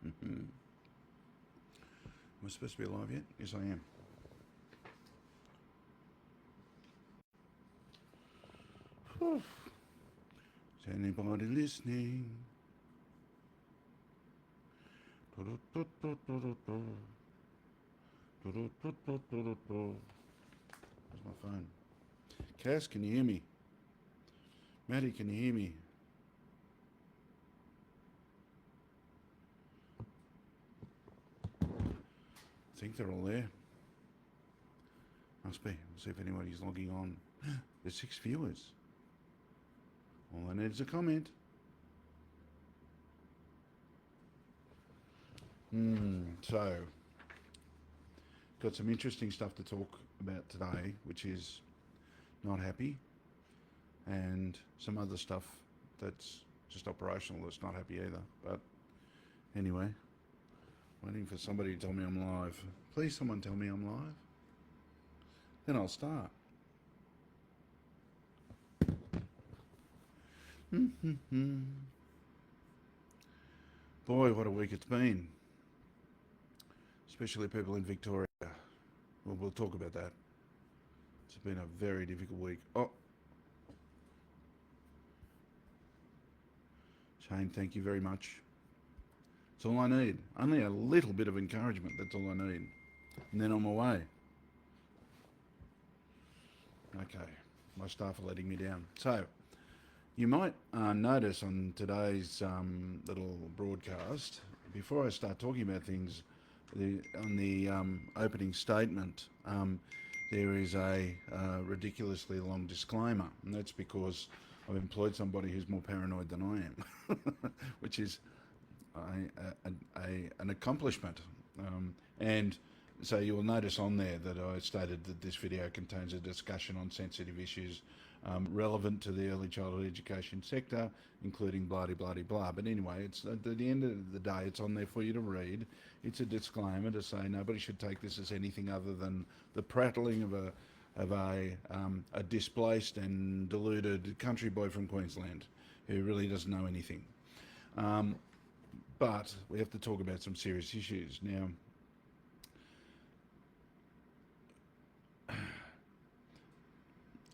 Am I supposed to be alive yet? Yes, I am. Whew. Is anybody listening? Where's my phone? Cass, can you hear me? Maddie, can you hear me? I think they're all there. Must be. We'll see if anybody's logging on. There's 6 viewers. All I need is a comment. So, got some interesting stuff to talk about today, which is not happy, and some other stuff that's just operational that's not happy either. But anyway, waiting for somebody to tell me I'm live. Please, someone tell me I'm live. Then I'll start. Boy, what a week it's been. Especially people in Victoria. Well, we'll talk about that. It's been a very difficult week. Oh, Shane, thank you very much. It's all I need. Only a little bit of encouragement, that's all I need. And then on my way. Okay, my staff are letting me down. So, you might notice on today's little broadcast, before I start talking about things, on the opening statement, there is a ridiculously long disclaimer, and that's because I've employed somebody who's more paranoid than I am, which is an accomplishment. And so you will notice on there that I stated that this video contains a discussion on sensitive issues relevant to the early childhood education sector, including blah blah blah blah. But anyway, it's at the end of the day, it's on there for you to read. It's a disclaimer to say nobody should take this as anything other than the prattling of a displaced and deluded country boy from Queensland who really doesn't know anything. But we have to talk about some serious issues now.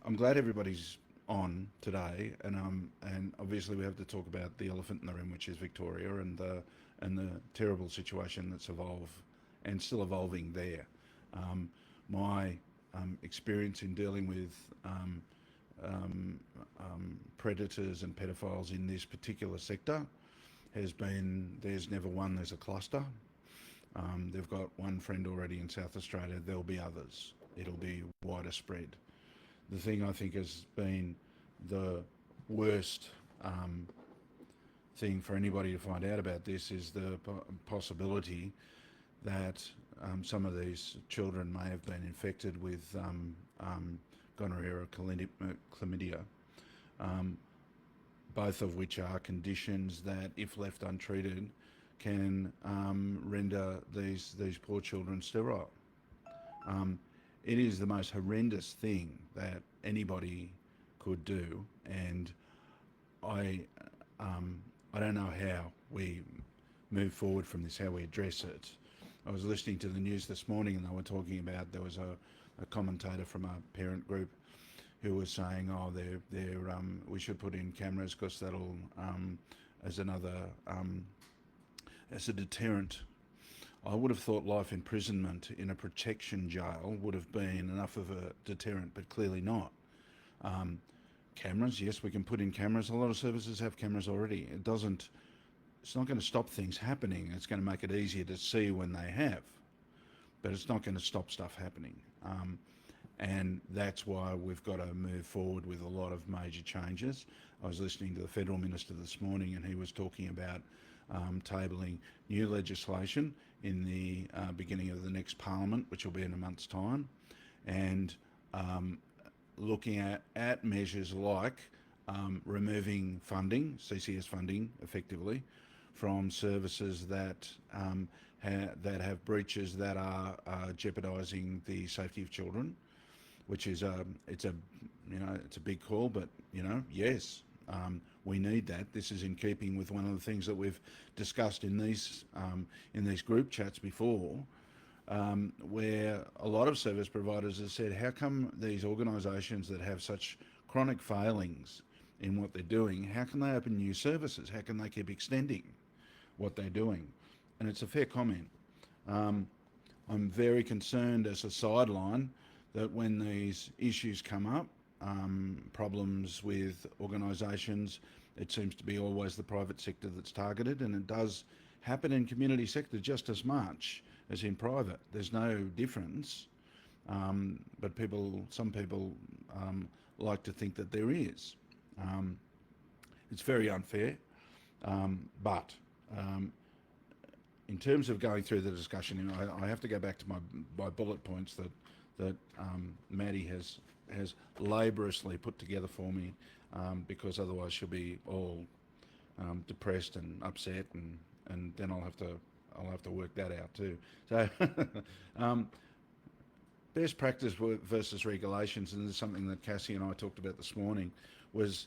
I'm glad everybody's on today, and obviously we have to talk about the elephant in the room, which is Victoria, and the terrible situation that's evolved and still evolving there. My experience in dealing with predators and pedophiles in this particular sector has been there's never one, there's a cluster. They've got one friend already in South Australia, there'll be others. It'll be wider spread. The thing I think has been the worst thing for anybody to find out about this is the possibility that some of these children may have been infected with gonorrhea or chlamydia, both of which are conditions that, if left untreated, can render these poor children sterile. It is the most horrendous thing that anybody could do, and I don't know how we move forward from this, how we address it. I was listening to the news this morning, and they were talking about, there was a commentator from a parent group who was saying, oh, we should put in cameras because that'll as another as a deterrent. I would have thought life imprisonment in a protection jail would have been enough of a deterrent, but clearly not. Cameras, yes, we can put in cameras. A lot of services have cameras already. It's not going to stop things happening. It's going to make it easier to see when they have, but it's not going to stop stuff happening. And that's why we've got to move forward with a lot of major changes. I was listening to the Federal Minister this morning, and he was talking about tabling new legislation in the beginning of the next Parliament, which will be in a month's time, and looking at measures like removing funding, CCS funding effectively, from services that have breaches that are jeopardising the safety of children, which is it's a big call, but yes, We need that. This is in keeping with one of the things that we've discussed in these group chats before, where a lot of service providers have said, how come these organisations that have such chronic failings in what they're doing, how can they open new services? How can they keep extending what they're doing? And it's a fair comment. I'm very concerned as a sideline that when these issues come up, problems with organisations, it seems to be always the private sector that's targeted, and it does happen in community sector just as much as in private. There's no difference, but some people like to think that there is. It's very unfair, but in terms of going through the discussion, I have to go back to my bullet points that Maddie has laboriously put together for me, because otherwise she'll be all depressed and upset, and then I'll have to work that out too. So best practice versus regulations, and this is something that Cassie and I talked about this morning, was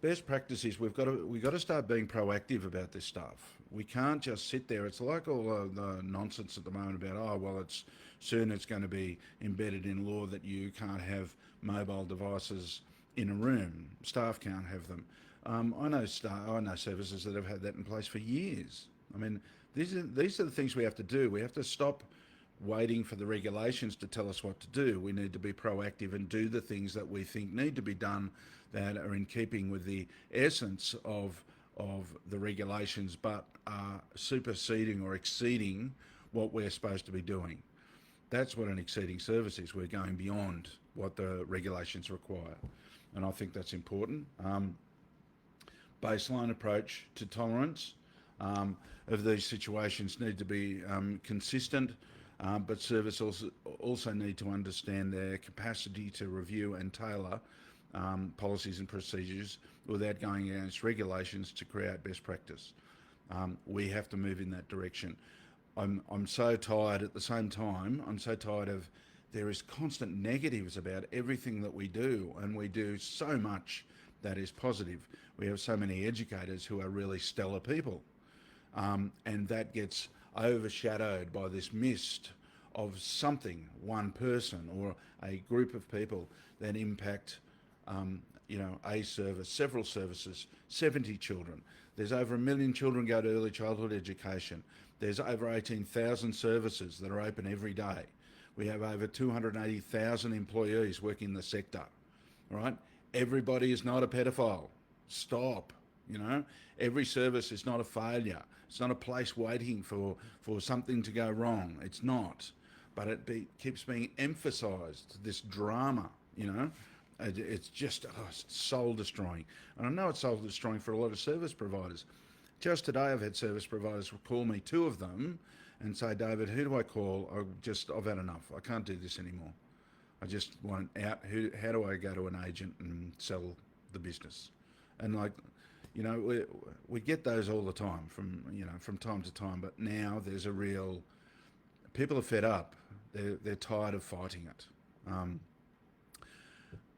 best practice is we've got to start being proactive about this stuff. We can't just sit there. It's like all the nonsense at the moment about, soon it's going to be embedded in law that you can't have mobile devices in a room. Staff can't have them. I know services that have had that in place for years. I mean, these are the things we have to do. We have to stop waiting for the regulations to tell us what to do. We need to be proactive and do the things that we think need to be done that are in keeping with the essence of the regulations, but are superseding or exceeding what we're supposed to be doing. That's what an exceeding service is. We're going beyond what the regulations require, and I think that's important. Baseline approach to tolerance of these situations need to be consistent, but service also need to understand their capacity to review and tailor policies and procedures without going against regulations to create best practice. We have to move in that direction. I'm so tired at the same time. I'm so tired of there is constant negatives about everything that we do, and we do so much that is positive. We have so many educators who are really stellar people, and that gets overshadowed by this mist of something, one person or a group of people that impact a service, several services, 70 children. There's over 1 million children go to early childhood education. There's over 18,000 services that are open every day. We have over 280,000 employees working in the sector, right? Everybody is not a pedophile. Stop, Every service is not a failure. It's not a place waiting for something to go wrong. It's not. But it keeps being emphasised, this drama, It's just it's soul-destroying. And I know it's soul-destroying for a lot of service providers. Just today I've had service providers call me, 2 of them, and say, David, who do I call? I've had enough. I can't do this anymore. I just want out. How do I go to an agent and sell the business? And we get those all the time from time to time. But now there's a real, people are fed up. They're tired of fighting it.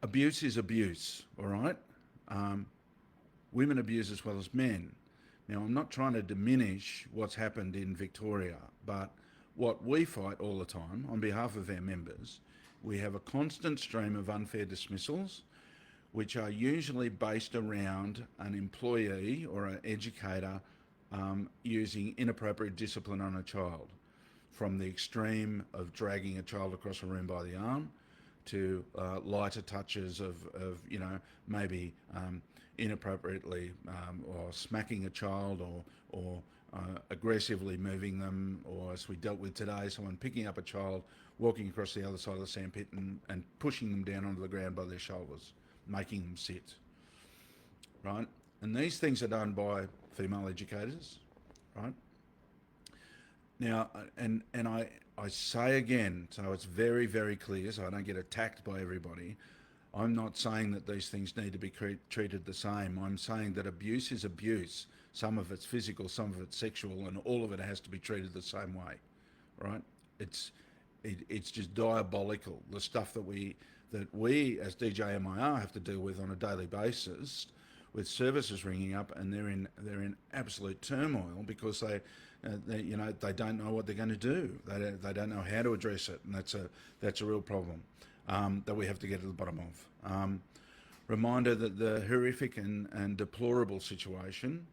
Abuse is abuse, all right? Women abuse as well as men. Now, I'm not trying to diminish what's happened in Victoria, but what we fight all the time on behalf of our members, we have a constant stream of unfair dismissals, which are usually based around an employee or an educator using inappropriate discipline on a child, from the extreme of dragging a child across a room by the arm to lighter touches of maybe inappropriately or smacking a child or aggressively moving them, or as we dealt with today, someone picking up a child, walking across the other side of the sandpit and pushing them down onto the ground by their shoulders, making them sit, right? And these things are done by female educators, right? Now, and I say again, so it's very, very clear, so I don't get attacked by everybody, I'm not saying that these things need to be treated the same. I'm saying that abuse is abuse. Some of it's physical, some of it's sexual, and all of it has to be treated the same way, right? It's just diabolical, the stuff that we as DJMIR have to deal with on a daily basis with services ringing up, and they're in absolute turmoil because they don't know what they're going to do. They don't know how to address it, and that's a real problem that we have to get to the bottom of. Reminder that the horrific and deplorable situation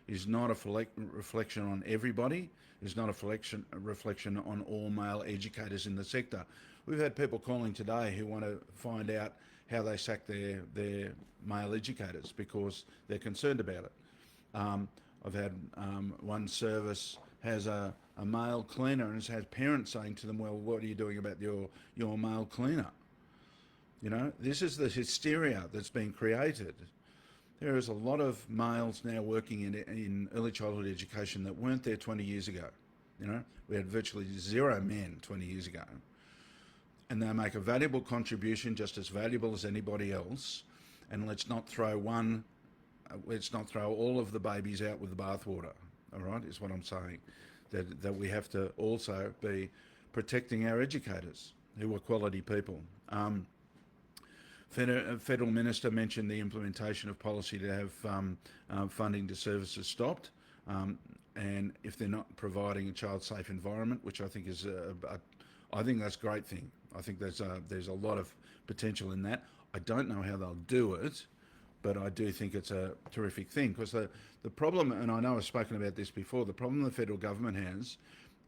is not a reflection on everybody. Is not a reflection on all male educators in the sector. We've had people calling today who want to find out how they sack their male educators because they're concerned about it. I've had one service has a male cleaner and has parents saying to them, well, what are you doing about your male cleaner? You know, this is the hysteria that's been created. There is a lot of males now working in early childhood education that weren't there 20 years ago. You know, we had virtually zero men 20 years ago. And they make a valuable contribution, just as valuable as anybody else. And let's not throw all of the babies out with the bathwater, all right, is what I'm saying. That we have to also be protecting our educators, who are quality people. Federal Minister mentioned the implementation of policy to have funding to services stopped, and if they're not providing a child-safe environment, which I think is I think that's a great thing. I think there's a lot of potential in that. I don't know how they'll do it, but I do think it's a terrific thing, because the problem, and I know I've spoken about this before, the problem the federal government has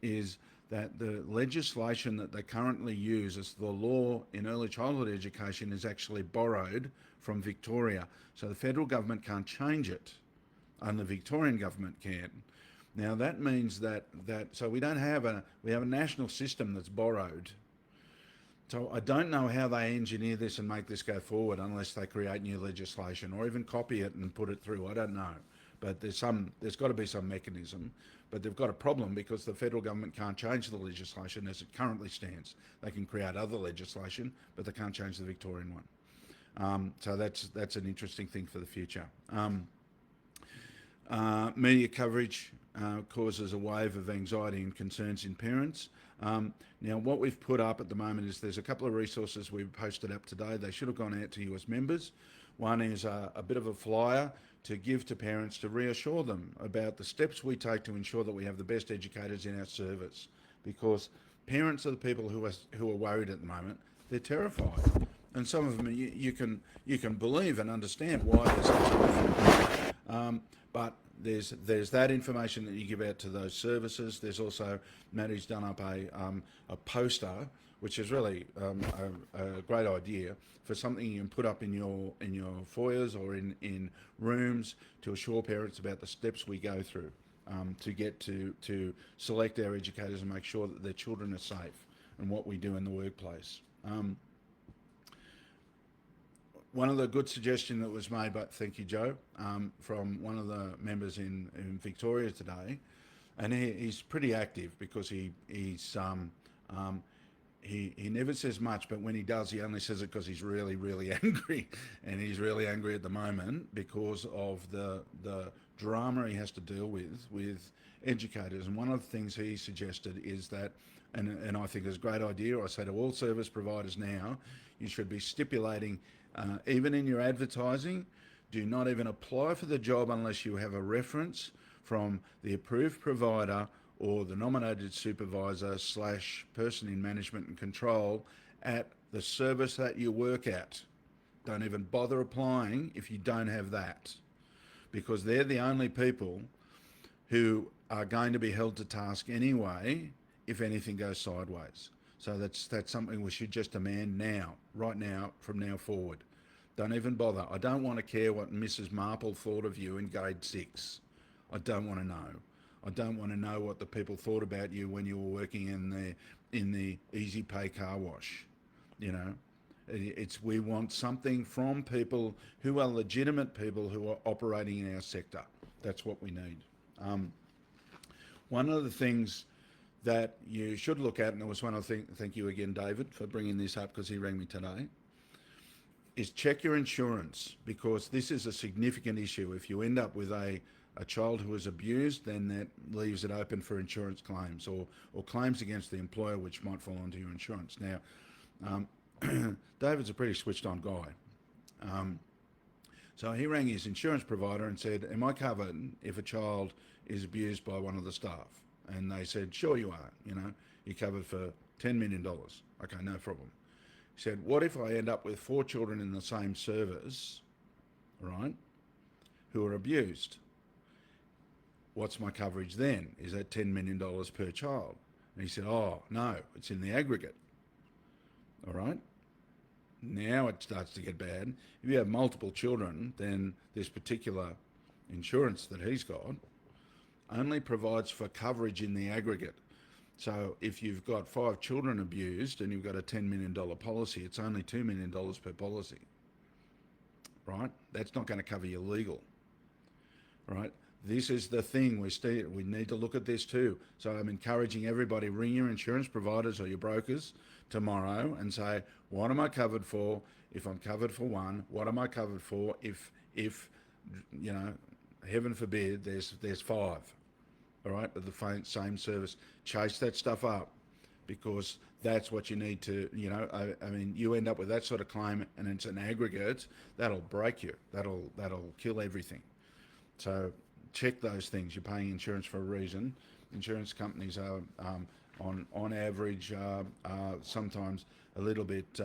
is that the legislation that they currently use as the law in early childhood education is actually borrowed from Victoria. So the federal government can't change it, and the Victorian government can. Now that means that so we have a national system that's borrowed. So I don't know how they engineer this and make this go forward unless they create new legislation or even copy it and put it through. I don't know. But there's got to be some mechanism. But they've got a problem because the federal government can't change the legislation as it currently stands. They can create other legislation, but they can't change the Victorian one. So that's an interesting thing for the future. Media coverage causes a wave of anxiety and concerns in parents. Now, what we've put up at the moment is there's a couple of resources we've posted up today. They should have gone out to you as members. One is a bit of a flyer to give to parents to reassure them about the steps we take to ensure that we have the best educators in our service, because parents are the people who are worried at the moment. They're terrified, and some of them you can believe and understand why they're so terrified. But there's that information that you give out to those services. There's also Maddie's done up a poster, which is really a great idea for something you can put up in your foyers or in rooms to assure parents about the steps we go through to get to select our educators and make sure that their children are safe, and what we do in the workplace. One of the good suggestions that was made, but thank you, Joe, from one of the members in Victoria today, and he's pretty active because he never says much, but when he does, he only says it because he's really, really angry, and he's really angry at the moment because of the drama he has to deal with educators. And one of the things he suggested is that, and I think it's a great idea, I say to all service providers now, you should be stipulating, even in your advertising, do not even apply for the job unless you have a reference from the approved provider or the nominated supervisor / person in management and control at the service that you work at. Don't even bother applying if you don't have that, because they're the only people who are going to be held to task anyway if anything goes sideways. So that's something we should just demand now, right now, from now forward. Don't even bother. I don't want to care what Mrs. Marple thought of you in grade 6. I don't want to know. I don't want to know what the people thought about you when you were working in the easy pay car wash. You know, we want something from people who are legitimate people who are operating in our sector. That's what we need. One of the things that you should look at, and it was one of the things, thank you again, David, for bringing this up because he rang me today, is check your insurance, because this is a significant issue. If you end up with a child who is abused, then that leaves it open for insurance claims or claims against the employer, which might fall onto your insurance. Now, David's a pretty switched on guy. So he rang his insurance provider and said, am I covered if a child is abused by one of the staff? And they said, sure you are, you're covered for $10 million. Okay, no problem. He said, what if I end up with 4 children in the same service, right, who are abused? What's my coverage then? Is that $10 million per child? And he said, oh, no, it's in the aggregate. All right? Now it starts to get bad. If you have multiple children, then this particular insurance that he's got only provides for coverage in the aggregate. So if you've got 5 children abused and you've got a $10 million policy, it's only $2 million per policy, right? That's not going to cover your legal, right? This is the thing. We need to look at this too. So I'm encouraging everybody, ring your insurance providers or your brokers tomorrow and say, what am I covered for? If I'm covered for 1, what am I covered for if heaven forbid, there's 5, all right, of the same service. Chase that stuff up, because that's what you need to, I mean, you end up with that sort of claim and it's an aggregate, that'll break you. That'll kill everything. So check those things. You're paying insurance for a reason. Insurance companies are, on average, sometimes a little bit,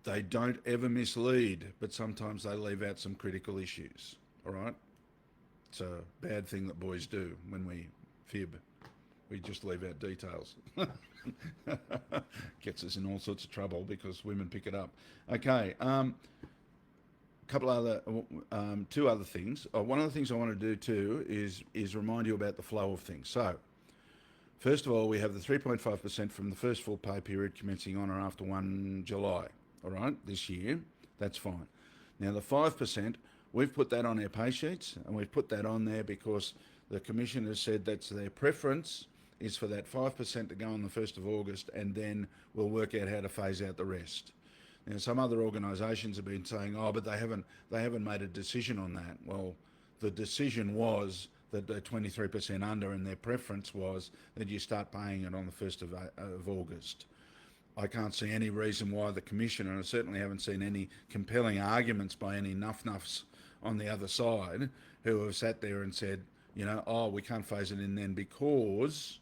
they don't ever mislead, but sometimes they leave out some critical issues, all right? It's a bad thing that boys do when we fib. We just leave out details. Gets us in all sorts of trouble because women pick it up. Okay, two other things. One of the things I want to do too is remind you about the flow of things. So, first of all, we have the 3.5% from the first full pay period commencing on or after 1 July. All right, this year, that's fine. Now the 5%, we've put that on our pay sheets, and we've put that on there because the Commission has said that's their preference is for that 5% to go on the 1st of August, and then we'll work out how to phase out the rest. Now, some other organisations have been saying, oh, but they haven't made a decision on that. Well, the decision was that they're 23% under, and their preference was that you start paying it on the 1st of August. I can't see any reason why the Commission, and I certainly haven't seen any compelling arguments by any nuff-nuffs on the other side who have sat there and said, we can't phase it in then because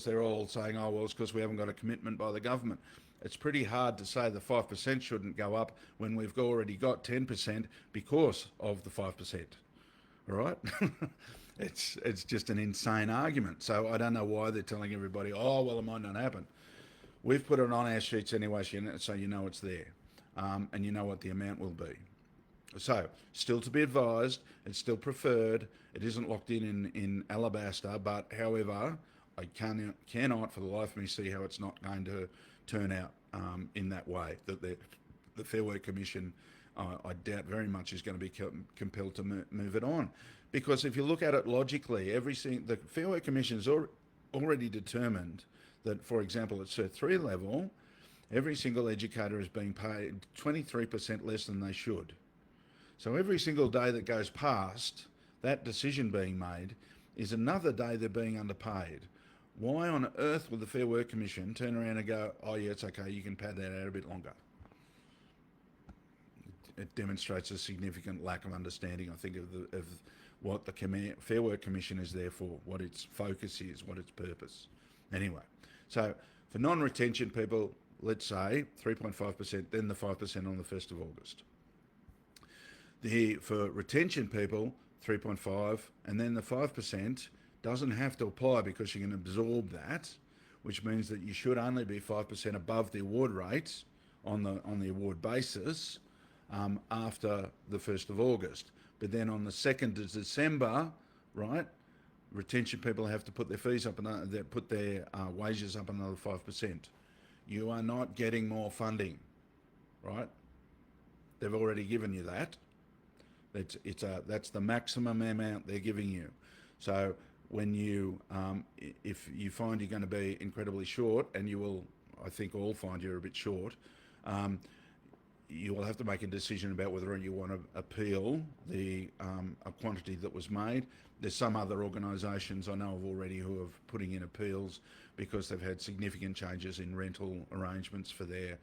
they're all saying, oh, well, it's because we haven't got a commitment by the government. It's pretty hard to say the 5% shouldn't go up when we've already got 10% because of the 5%, all right? It's just an insane argument. So I don't know why they're telling everybody, oh, well, it might not happen. We've put it on our sheets anyway, so you know it's there, and you know what the amount will be. So, still to be advised, it's still preferred. It isn't locked in alabaster, but however, I cannot for the life of me see how it's not going to turn out in that way. That the Fair Work Commission, I doubt very much, is going to be compelled to move it on. Because if you look at it logically, the Fair Work Commission has already determined that, for example, at Cert 3 level, every single educator is being paid 23% less than they should. So every single day that goes past that decision being made is another day they're being underpaid. Why on earth would the Fair Work Commission turn around and go, oh yeah, it's okay, you can pad that out a bit longer? It demonstrates a significant lack of understanding, I think, of what the Fair Work Commission is there for, what its focus is, what its purpose. Anyway, so for non-retention people, let's say 3.5%, then the 5% on the 1st of August. For retention people, 3.5, and then the 5% doesn't have to apply because you can absorb that, which means that you should only be 5% above the award rates on the award basis after the 1st of August. But then on the 2nd of December, right, retention people have to put their fees up and put their wages up another 5%. You are not getting more funding, right? They've already given you that. That's the maximum amount they're giving you. So when if you find you're going to be incredibly short, and you will, I think, all find you're a bit short, you will have to make a decision about whether you want to appeal a quantity that was made. There's some other organisations I know of already who are putting in appeals because they've had significant changes in rental arrangements for their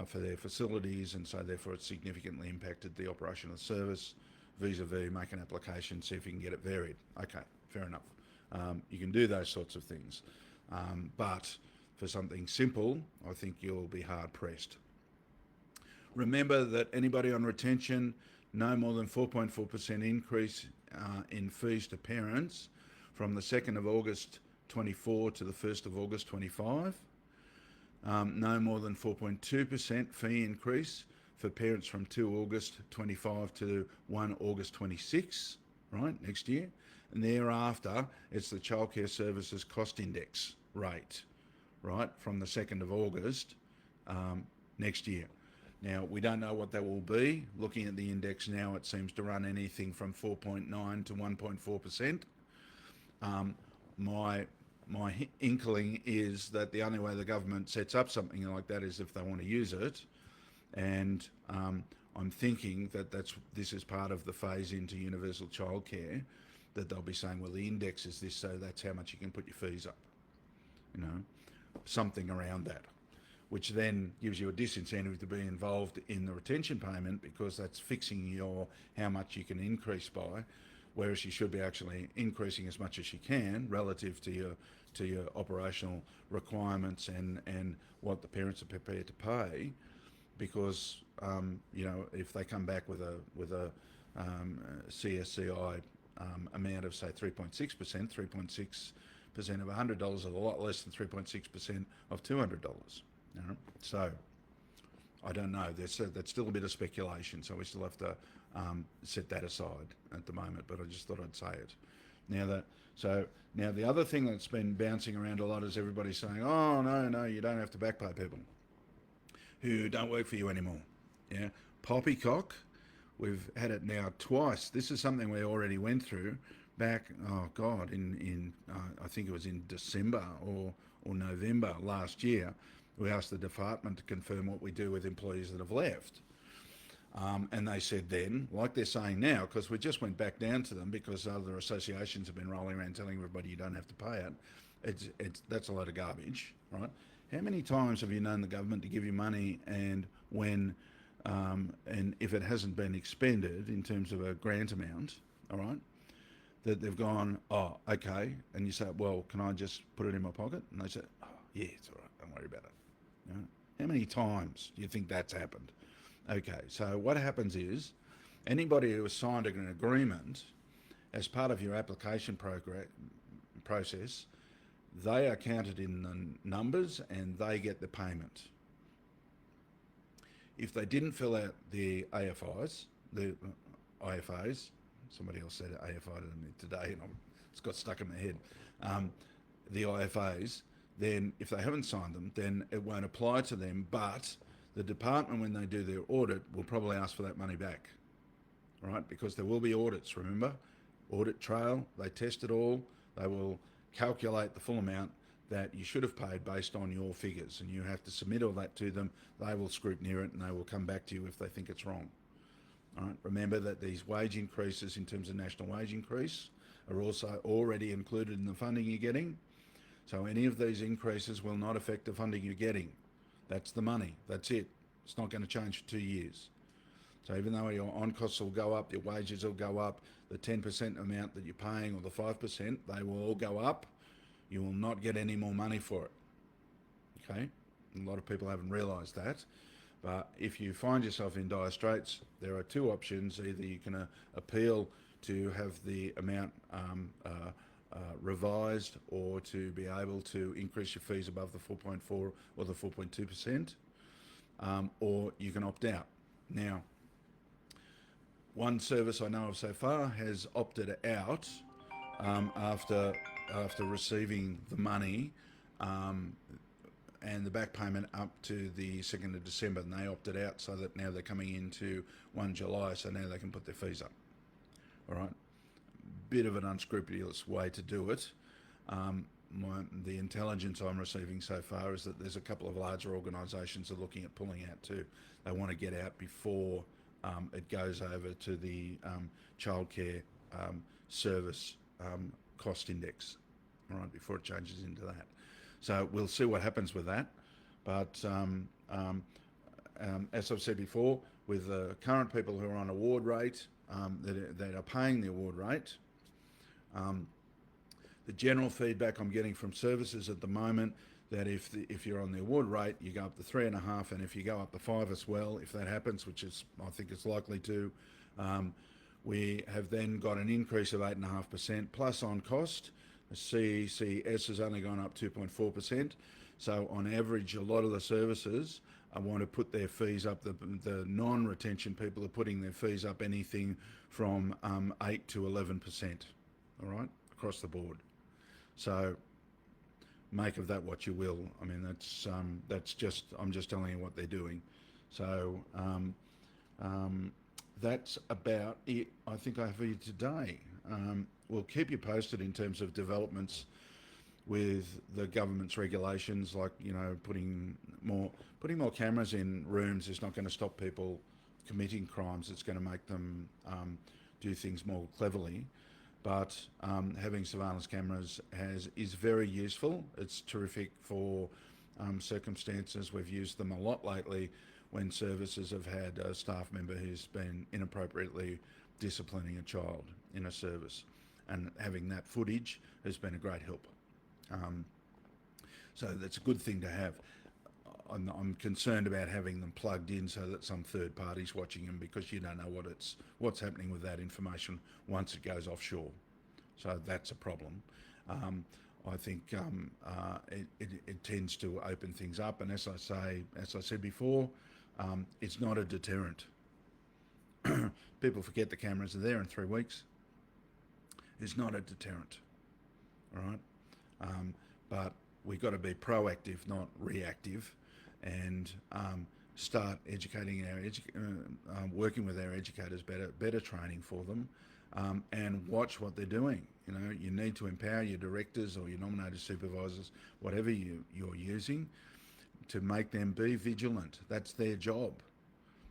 for their facilities, and so therefore it significantly impacted the operation of the service, vis-a-vis make an application, see if you can get it varied. Okay, fair enough. You can do those sorts of things. But for something simple, I think you'll be hard pressed. Remember that anybody on retention, no more than 4.4% increase in fees to parents from the 2nd of August 24 to the 1st of August 25. No more than 4.2% fee increase for parents from 2 August 25 to 1 August 26, right, next year. And thereafter, it's the childcare services cost index rate, right, from the 2nd of August next year. Now, we don't know what that will be. Looking at the index now, it seems to run anything from 4.9 to 1.4%. My inkling is that the only way the government sets up something like that is if they want to use it. And I'm thinking that this is part of the phase into universal childcare, that they'll be saying, well, the index is this, so that's how much you can put your fees up. You know, something around that, which then gives you a disincentive to be involved in the retention payment, because that's fixing how much you can increase by, whereas you should be actually increasing as much as you can relative to your operational requirements and what the parents are prepared to pay, because you know, if they come back with a CSCI amount of say 3.6%, 3.6% of $100 is a lot less than 3.6% of $200. You know? So I don't know. That's still a bit of speculation, so we still have to set that aside at the moment. But I just thought I'd say it. Now the other thing that's been bouncing around a lot is everybody saying, "Oh no, you don't have to back pay people who don't work for you anymore." Yeah, poppycock. We've had it now twice. This is something we already went through back. Oh God, in I think it was in December or November last year. We asked the department to confirm what we do with employees that have left. And they said then, like they're saying now, because we just went back down to them because other associations have been rolling around telling everybody you don't have to pay it. That's a load of garbage, right? How many times have you known the government to give you money and if it hasn't been expended in terms of a grant amount, all right, that they've gone, oh, okay, and you say, well, can I just put it in my pocket? And they say, oh, yeah, it's all right, don't worry about it. You know? How many times do you think that's happened? Okay, so what happens is anybody who has signed an agreement as part of your application process, they are counted in the numbers and they get the payment. If they didn't fill out the AFIs, the IFAs, somebody else said AFI to me today and it's got stuck in my head, the IFAs, then if they haven't signed them, then it won't apply to them, but the department, when they do their audit, will probably ask for that money back, right? Because there will be audits, remember? Audit trail, they test it all, they will calculate the full amount that you should have paid based on your figures, and you have to submit all that to them. They will scrutineer it and they will come back to you if they think it's wrong. All right? Remember that these wage increases in terms of national wage increase are also already included in the funding you're getting. So any of these increases will not affect the funding you're getting. That's the money. That's it. It's not going to change for 2 years. So even though your on-costs will go up, your wages will go up, the 10% amount that you're paying or the 5%, they will all go up. You will not get any more money for it. Okay? A lot of people haven't realised that. But if you find yourself in dire straits, there are two options. Either you can appeal to have the amount revised, or to be able to increase your fees above the 4.4 or the 4.2%, or you can opt out. Now, one service I know of so far has opted out after receiving the money and the back payment up to the 2nd of December, and they opted out so that now they're coming into 1 July, so now they can put their fees up. All right, bit of an unscrupulous way to do it. The intelligence I'm receiving so far is that there's a couple of larger organisations that are looking at pulling out too. They want to get out before it goes over to the childcare service cost index, all right, before it changes into that. So we'll see what happens with that. But as I've said before, with the current people who are on award rate, that are paying the award rate, the general feedback I'm getting from services at the moment, that if you're on the award rate, you go up to 3.5, and if you go up to 5 as well, if that happens, which is I think it's likely to, we have then got an increase of 8.5% plus on cost. The CCS has only gone up 2.4%. So on average, a lot of the services want to put their fees up. The non-retention people are putting their fees up anything from 8 to 11%. All right, across the board. So make of that what you will. I mean, that's just, I'm just telling you what they're doing. So that's about it I think I have for you today. We'll keep you posted in terms of developments with the government's regulations, like, you know, putting more cameras in rooms is not going to stop people committing crimes. It's going to make them do things more cleverly. But having surveillance cameras is very useful. It's terrific for circumstances. We've used them a lot lately when services have had a staff member who's been inappropriately disciplining a child in a service, and having that footage has been a great help. So that's a good thing to have. I'm concerned about having them plugged in so that some third party's watching them, because you don't know what's happening with that information once it goes offshore. So that's a problem. I think it tends to open things up, and as I said before, it's not a deterrent. People forget the cameras are there in 3 weeks. It's not a deterrent. All right, but we've got to be proactive, not reactive, and start educating working with our educators, better training for them, and watch what they're doing. You know, you need to empower your directors or your nominated supervisors, whatever you're using, to make them be vigilant. That's their job.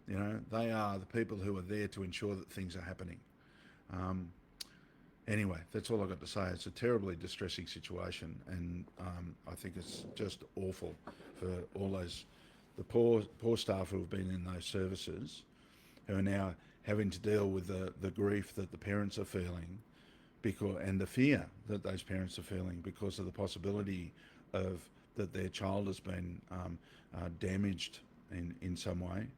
You know, they are the people who are there to ensure that things are happening. Anyway, that's all I've got to say. It's a terribly distressing situation, and I think it's just awful for all the poor staff who have been in those services, who are now having to deal with the grief that the parents are feeling, and the fear that those parents are feeling because of the possibility of that their child has been damaged in some way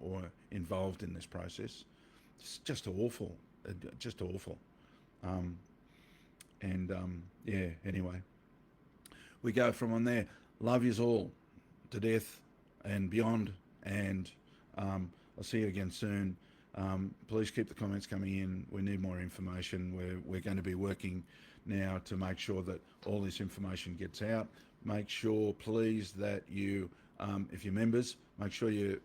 or involved in this process. It's just awful, just awful. Yeah, anyway, we go from on there. Love yous all to death and beyond, and I'll see you again soon. Please keep the comments coming in. We need more information. We're going to be working now to make sure that all this information gets out. Make sure, please, that you, if you're members, make sure you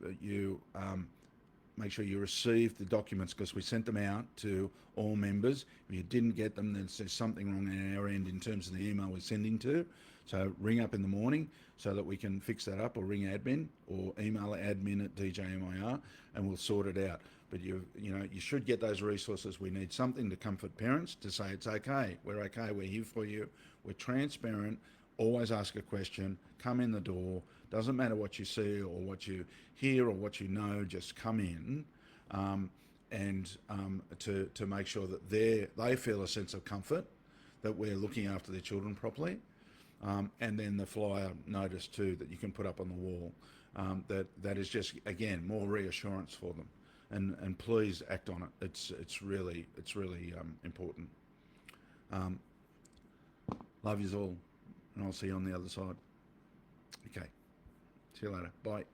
receive the documents, because we sent them out to all members. If you didn't get them, then there's something wrong on our end in terms of the email we're sending to. So ring up in the morning so that we can fix that up, or ring admin, or email admin@DJMIR, and we'll sort it out. But you should get those resources. We need something to comfort parents, to say it's okay, we're here for you, we're transparent. Always ask a question, come in the door. Doesn't matter what you see or what you hear or what you know, just come in, and to make sure that they feel a sense of comfort, that we're looking after their children properly. And then the flyer notice too that you can put up on the wall, that is just, again, more reassurance for them. And please act on it. It's really important. Love yous all, and I'll see you on the other side. Okay, see you later. Bye.